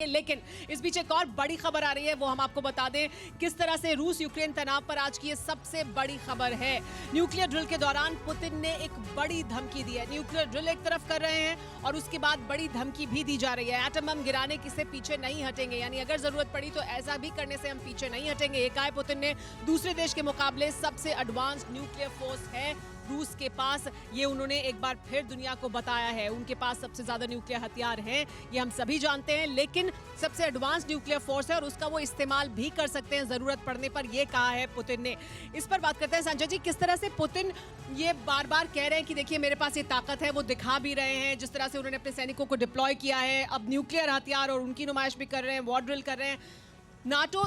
लेकिन इस बीच एक और बड़ी खबर आ रही है, वो हम आपको बता दें किस तरह से रूस यूक्रेन तनाव पर आज की ये सबसे बड़ी खबर है। न्यूक्लियर ड्रिल के दौरान पुतिन ने एक बड़ी धमकी दी है। न्यूक्लियर ड्रिल एक तरफ कर रहे हैं और उसके बाद बड़ी धमकी भी दी जा रही है। एटम बम गिराने की से पीछे नहीं हटेंगे, यानी अगर जरूरत पड़ी तो ऐसा भी करने से हम पीछे नहीं हटेंगे। ये कहा है पुतिन ने। दूसरे देश के मुकाबले सबसे एडवांस न्यूक्लियर फोर्स है रूस के पास, ये उन्होंने एक बार फिर दुनिया को बताया है। उनके पास सबसे ज्यादा न्यूक्लियर हथियार हैं, ये हम सभी जानते हैं, लेकिन सबसे एडवांस न्यूक्लियर फोर्स है और उसका वो इस्तेमाल भी कर सकते हैं जरूरत पड़ने पर, ये कहा है पुतिन ने। इस पर बात करते हैं संजय जी, किस तरह से पुतिन ये बार बार कह रहे हैं कि देखिए मेरे पास ये ताकत है, वो दिखा भी रहे हैं। जिस तरह से उन्होंने अपने सैनिकों को डिप्लॉय किया है, अब न्यूक्लियर हथियार और उनकी नुमाइश भी कर रहे हैं, वॉर ड्रिल कर रहे हैं। नाटो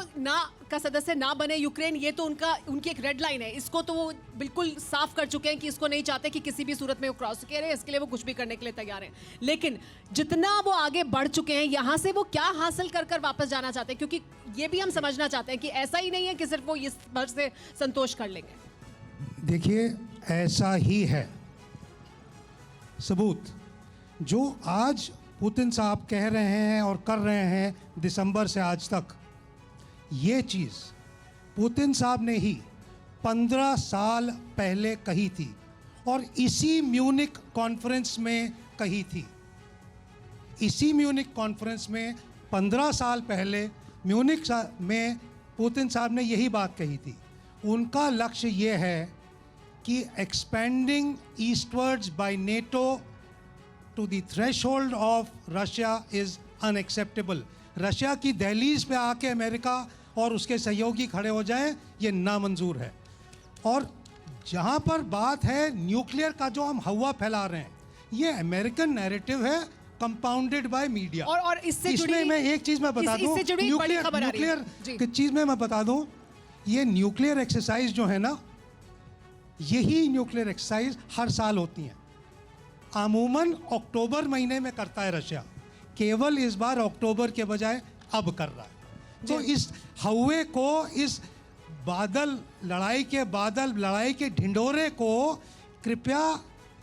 का सदस्य ना बने यूक्रेन, ये तो उनकी एक रेड लाइन है। इसको तो वो बिल्कुल साफ कर चुके हैं कि इसको नहीं चाहते कि किसी भी सूरत में वो क्रॉस करें। इसके लिए वो कुछ भी करने के लिए तैयार हैं। लेकिन जितना वो आगे बढ़ चुके हैं, यहां से वो क्या हासिल कर वापस जाना चाहते हैं, क्योंकि ये भी हम समझना चाहते हैं कि ऐसा ही नहीं है कि सिर्फ वो इस भर से संतोष कर लेंगे। देखिए, ऐसा ही है। सबूत जो आज पुतिन साहब कह रहे हैं और कर रहे हैं दिसंबर से आज तक, ये चीज़ पुतिन साहब ने ही 15 साल पहले कही थी और इसी म्यूनिक कॉन्फ्रेंस में कही थी। इसी म्यूनिक कॉन्फ्रेंस में 15 साल पहले म्यूनिक में पुतिन साहब ने यही बात कही थी। उनका लक्ष्य ये है कि expanding eastwards by NATO to the threshold of Russia is unacceptable. Russia की दहलीज पे आके अमेरिका और उसके सहयोगी खड़े हो जाएं, ये नामंजूर है। और जहाँ पर बात है न्यूक्लियर का, जो हम हवा फैला रहे हैं, ये अमेरिकन नैरेटिव है कंपाउंडेड बाय मीडिया। और इसमें मैं एक चीज़ मैं बता दूं, न्यूक्लियर की चीज़ में मैं बता दूं, ये न्यूक्लियर एक्सरसाइज जो है ना, यही न्यूक्लियर एक्सरसाइज हर साल होती हैं। अमूमन अक्टूबर महीने में करता है रशिया, केवल इस बार अक्टूबर के बजाय अब कर रहा है। तो इस हवे को, इस लड़ाई के ढिंडोरे को कृपया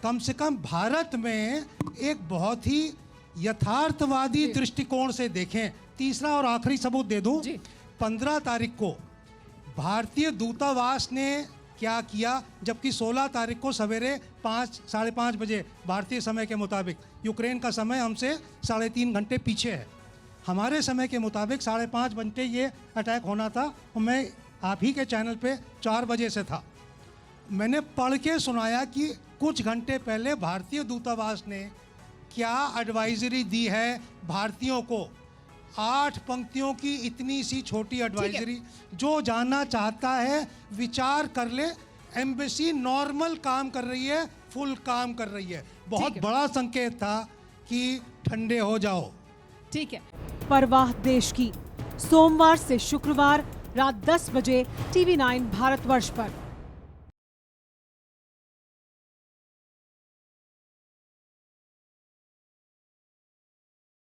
कम से कम भारत में एक बहुत ही यथार्थवादी दृष्टिकोण से देखें। तीसरा और आखिरी सबूत दे दूं, 15 तारीख को भारतीय दूतावास ने क्या किया, जबकि 16 तारीख को सवेरे 5, 5:30 बजे भारतीय समय के मुताबिक, यूक्रेन का समय हमसे 3.5 घंटे पीछे है, हमारे समय के मुताबिक 5:30 घंटे ये अटैक होना था और मैं आप ही के चैनल पे 4 बजे से था। मैंने पढ़ के सुनाया कि कुछ घंटे पहले भारतीय दूतावास ने क्या एडवाइजरी दी है भारतीयों को। 8 पंक्तियों की इतनी सी छोटी एडवाइजरी, जो जानना चाहता है विचार कर ले। एम्बेसी नॉर्मल काम कर रही है, फुल काम कर रही है। बहुत बड़ा संकेत था कि ठंडे हो जाओ। ठीक है। परवाह देश की, सोमवार से शुक्रवार रात 10 बजे TV9 भारतवर्ष पर।